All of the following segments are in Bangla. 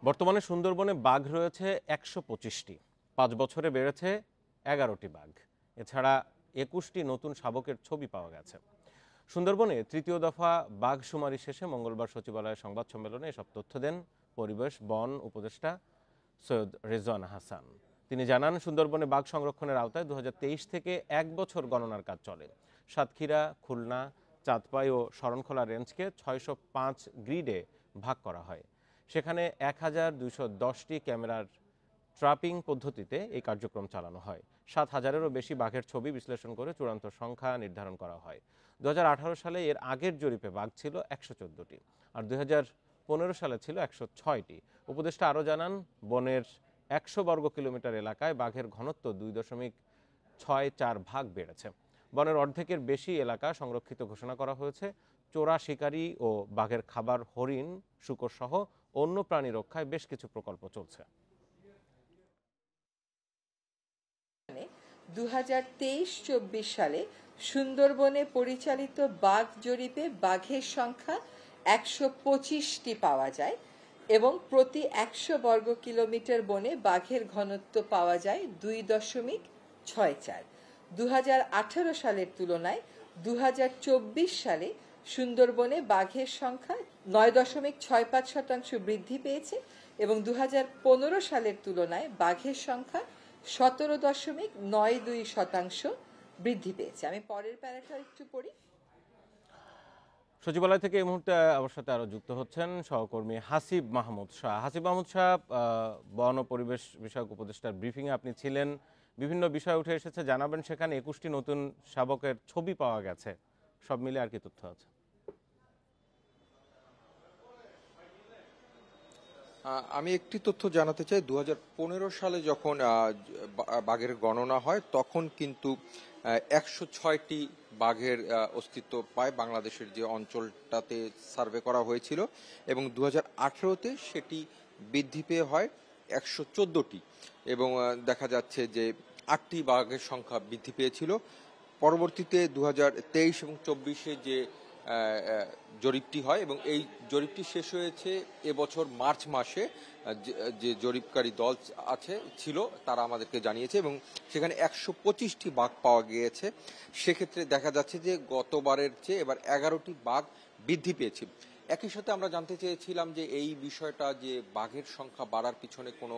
বর্তমানে সুন্দরবনে বাঘ রয়েছে ১২৫টি। ৫ বছরে বেড়েছে ১১টি বাঘ। এছাড়া ২১টি নতুন শাবকের ছবি পাওয়া গেছে। সুন্দরবনে তৃতীয় দফা বাঘ শুমারি শেষে মঙ্গলবার সচিবালয়ের সংবাদ সম্মেলনে এসব তথ্য দেন পরিবেশ বন উপদেষ্টা সৈয়দ রেজওয়ান হাসান। তিনি জানান, সুন্দরবনে বাঘ সংরক্ষণের আওতায় ২০২৩ থেকে ১ বছর গণনার কাজ চলে। সাতক্ষীরা, খুলনা, চাঁদপাই ও শরণখোলা রেঞ্জকে ৬০৫ গ্রিডে ভাগ করা হয়। সেখানে ১,২১০টি ক্যামেরার ট্র্যাপিং পদ্ধতিতে এই কার্যক্রম চালানো হয়। ৭,০০০-এরও বেশি বাঘের ছবি বিশ্লেষণ করে চূড়ান্ত সংখ্যা নির্ধারণ করা হয়। ২০১৮ সালে এর আগের জরিপে বাঘ ছিল ১১৪টি, আর ২০১৫ সালে ছিল ১০৬টি। উপদেষ্টা আরও জানান, বনের ১০০ বর্গ কিলোমিটার এলাকায় বাঘের ঘনত্ব ২.৬৪ ভাগ বেড়েছে। বনের অর্ধেকের বেশি এলাকা সংরক্ষিত ঘোষণা করা হয়েছে। চোরা শিকারী ও বাঘের খাবার হরিণ, শূকর সহ অন্য প্রাণী রক্ষায় বেশ কিছু প্রকল্প চলছে। ২০২৩-২৪ সালে সুন্দরবনে পরিচালিত বাঘ জরিপে বাঘের সংখ্যা ১২৫টি পাওয়া যায় এবং প্রতি ১০০ বর্গ কিলোমিটার বনে বাঘের ঘনত্ব পাওয়া যায় ২.৬৪। ২০১৮ সালের তুলনায় ২০২৪ সালে সুন্দরবনে বাঘের সংখ্যা ৯.৬৫% বৃদ্ধি পেয়েছে এবং ২০১৫ সালের তুলনায় বাঘের সংখ্যা ১৭.৯২% বৃদ্ধি পেয়েছে। আমি পরের প্যারাটা একটু পড়ি। সচিবালয় থেকে এই মুহূর্তে আমার সাথে আরো যুক্ত হচ্ছেন সহকর্মী হাসিব মাহমুদ শাহ। হাসিব মাহমুদ শাহ, বন ও পরিবেশ বিষয়ক উপদেষ্টার ব্রিফিংয়ে আপনি ছিলেন, বিভিন্ন বিষয় উঠে এসেছে, জানাবেন। সেখানে ২১টি নতুন শাবকের ছবি পাওয়া গেছে, সব মিলে আর কি তথ্য আছে? আমি একটি তথ্য জানাতে চাই। ২০১৫ সালে যখন বাঘের গণনা হয় তখন কিন্তু ১০৬টি বাঘের অস্তিত্ব পায় বাংলাদেশের যে অঞ্চলটাতে সার্ভে করা হয়েছিল, এবং ২০১৮-তে সেটি বৃদ্ধি পেয়ে হয় ১১৪টি, এবং দেখা যাচ্ছে যে ৮টি বাঘের সংখ্যা বৃদ্ধি পেয়েছিল। পরবর্তীতে ২০২৩ এবং ২৪-এ যে জরিপটি হয়, এবং এই জরিপটি শেষ হয়েছে এবছর মার্চ মাসে। যে জরিপকারী দল ছিল তারা আমাদেরকে জানিয়েছে, এবং সেখানে ১২৫টি বাঘ পাওয়া গিয়েছে। সেক্ষেত্রে দেখা যাচ্ছে যে গতবারের চেয়ে এবার ১১টি বাঘ বৃদ্ধি পেয়েছে। একই সাথে আমরা জানতে চেয়েছিলাম যে এই বিষয়টা, যে বাঘের সংখ্যা বাড়ার পিছনে কোনো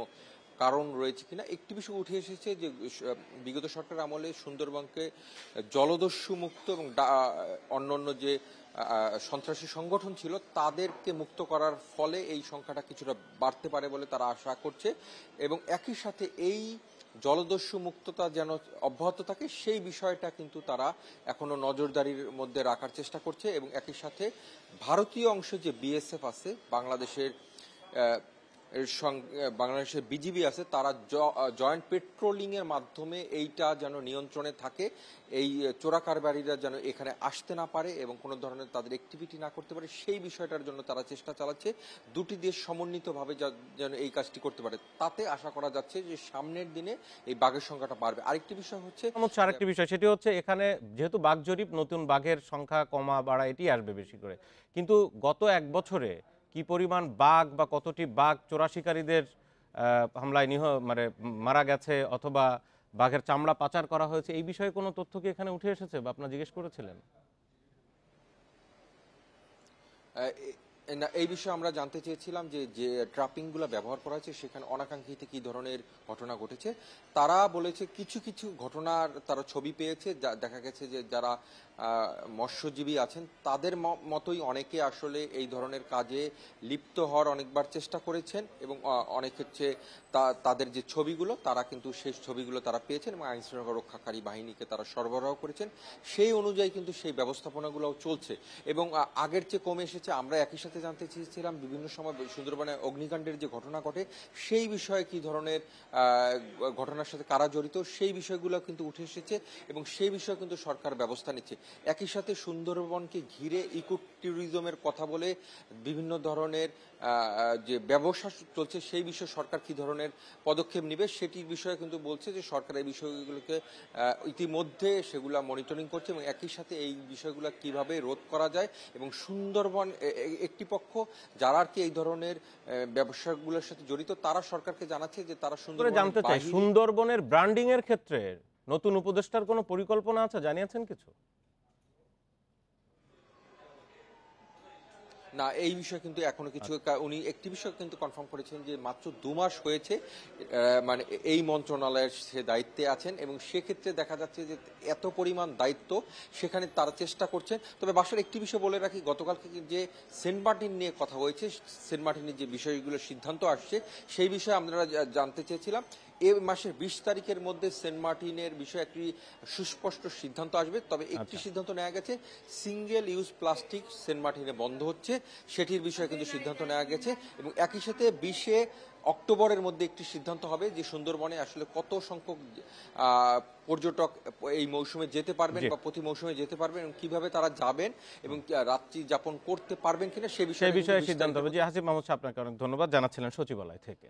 কারণ রয়েছে কিনা। একটি বিষয় উঠে এসেছে যে বিগত সরকার আমলে সুন্দরবনকে জলদস্যু মুক্ত এবং অন্যান্য যে সন্ত্রাসী সংগঠন ছিল তাদেরকে মুক্ত করার ফলে এই সংখ্যাটা কিছুটা বাড়তে পারে বলে তারা আশা করছে, এবং একই সাথে এই জলদস্যু মুক্ততা যেন অব্যাহত থাকে সেই বিষয়টা কিন্তু তারা এখনো নজরদারির মধ্যে রাখার চেষ্টা করছে। এবং একই সাথে ভারতীয় অংশে যে বিএসএফ আছে, বাংলাদেশের বিজিবি আছে, তারা জয়েন্ট পেট্রোলিং এর মাধ্যমে এইটা যেন নিয়ন্ত্রণে থাকে, এই চোরা কারবারিরা যেন এখানে আসতে না পারে এবং কোনো ধরনের তাদের অ্যাক্টিভিটি না করতে পারে, সেই বিষয়টার জন্য তারা চেষ্টা চালাচ্ছে। দুটি দেশ সমন্বিতভাবে যেন এই কাজটি করতে পারে, তাতে আশা করা যাচ্ছে যে সামনের দিনে এই বাঘের সংখ্যাটা বাড়বে। আরেকটি বিষয় হচ্ছে, আরেকটি বিষয়, সেটি হচ্ছে এখানে যেহেতু বাঘ জরিপ, নতুন বাঘের সংখ্যা কমা বাড়া এটি আসবে বেশি করে, কিন্তু গত ১ বছরে কি পরিমাণ বাঘ বা কতটি বাঘ চোরা শিকারীদের হামলায় মারা গেছে অথবা বাঘের চামড়া পাচার করা হয়েছে, এই বিষয়ে কোনো তথ্য কি এখানে উঠে এসেছে বা আপনারা জিজ্ঞেস করেছিলেন? এই বিষয়ে আমরা জানতে চেয়েছিলাম যে ট্র্যাপিং গুলো ব্যবহার করা হয়েছে সেখানে অনাকাঙ্ক্ষিত কি ধরনের ঘটনা ঘটেছে। তারা বলেছে কিছু কিছু ঘটনার তারা ছবি পেয়েছে, দেখা গেছে যে যারা মৎস্যজীবী আছেন তাদের মতোই অনেকে আসলে এই ধরনের কাজে লিপ্ত হওয়ার অনেকবার চেষ্টা করেছেন, এবং অনেক ক্ষেত্রে তাদের যে ছবিগুলো তারা কিন্তু সেই ছবিগুলো তারা পেয়েছেন এবং আইনশৃঙ্খলা রক্ষাকারী বাহিনীকে তারা সরবরাহ করেছেন। সেই অনুযায়ী কিন্তু সেই ব্যবস্থাপনাগুলোও চলছে এবং আগের চেয়ে কমে এসেছে। আমরা একই সাথে জানতে চেয়েছিলাম বিভিন্ন সময় সুন্দরবনে অগ্নিকাণ্ডের যে ঘটনা ঘটে সেই বিষয়ে কি ধরনের ঘটনার সাথে কারা জড়িত, সেই বিষয়গুলো কিন্তু উঠে এসেছে এবং সেই বিষয়ে কিন্তু সরকার ব্যবস্থা নিচ্ছে। একই সাথে সুন্দরবনকে ঘিরে ইকো ট্যুরিজমের কথা বলে বিভিন্ন ধরনের যে ব্যবসা চলছে সেই বিষয়ে সরকার কি ধরনের পদক্ষেপ নেবে সেটির বিষয়ে কিন্তু বলছে যে সরকার এই বিষয়গুলোকে ইতিমধ্যে সেগুলা মনিটরিং করছে এবং একই সাথে এই বিষয়গুলো কিভাবে রোধ করা যায় এবং সুন্দরবন একটি পক্ষ যারা আর কি এই ধরনের ব্যবসাগুলোর সাথে জড়িত তারা সরকারকে জানাচ্ছে যে তারা সুন্দরবন জানতে চাই সুন্দরবনের ব্র্যান্ডিং এর ক্ষেত্রে নতুন উপদেষ্টার কোনো পরিকল্পনা আছে, জানিয়েছেন কিছু? না, এই বিষয়ে কিন্তু এখনো কিছু উনি একটি বিষয় কিন্তু কনফার্ম করেছেন যে মাত্র 2 মাস হয়েছে মানে এই মন্ত্রণালয়ের সে দায়িত্বে আছেন এবং সেক্ষেত্রে দেখা যাচ্ছে যে এত পরিমাণ দায়িত্ব সেখানে তারা চেষ্টা করছেন। তবে বাসার একটি বিষয় বলে রাখি, গতকালকে যে সেন্ট মার্টিন নিয়ে কথা হয়েছে, সেন্ট মার্টিনের যে বিষয়গুলোর সিদ্ধান্ত আসছে সেই বিষয়ে আমরা জানতে চেয়েছিলাম। এই মাসের 20 তারিখের মধ্যে সেন্ট মার্টিনের বিষয়ে একটি সুস্পষ্ট সিদ্ধান্ত আসবে। তবে একটি সিদ্ধান্ত নেওয়া গেছে, সিঙ্গেল ইউজ প্লাস্টিক সেন্ট মার্টিনে বন্ধ হচ্ছে সেটির বিষয়ে কিন্তু সিদ্ধান্ত নেওয়া গেছে এবং একই সাথে 20 অক্টোবরের মধ্যে একটি সিদ্ধান্ত হবে যে সুন্দরবনে আসলে কত সংখ্যক পর্যটক এই মৌসুমে যেতে পারবেন বা প্রতি মৌসুমে যেতে পারবেন এবং কিভাবে তারা যাবেন এবং রাত্রি যাপন করতে পারবেন কিনা সে বিষয়ে সিদ্ধান্ত হবে। জি, হাসিব মাহমুদ সাহেব, আপনাকে অনেক ধন্যবাদ জানাচ্ছিলেন সচিবালয় থেকে।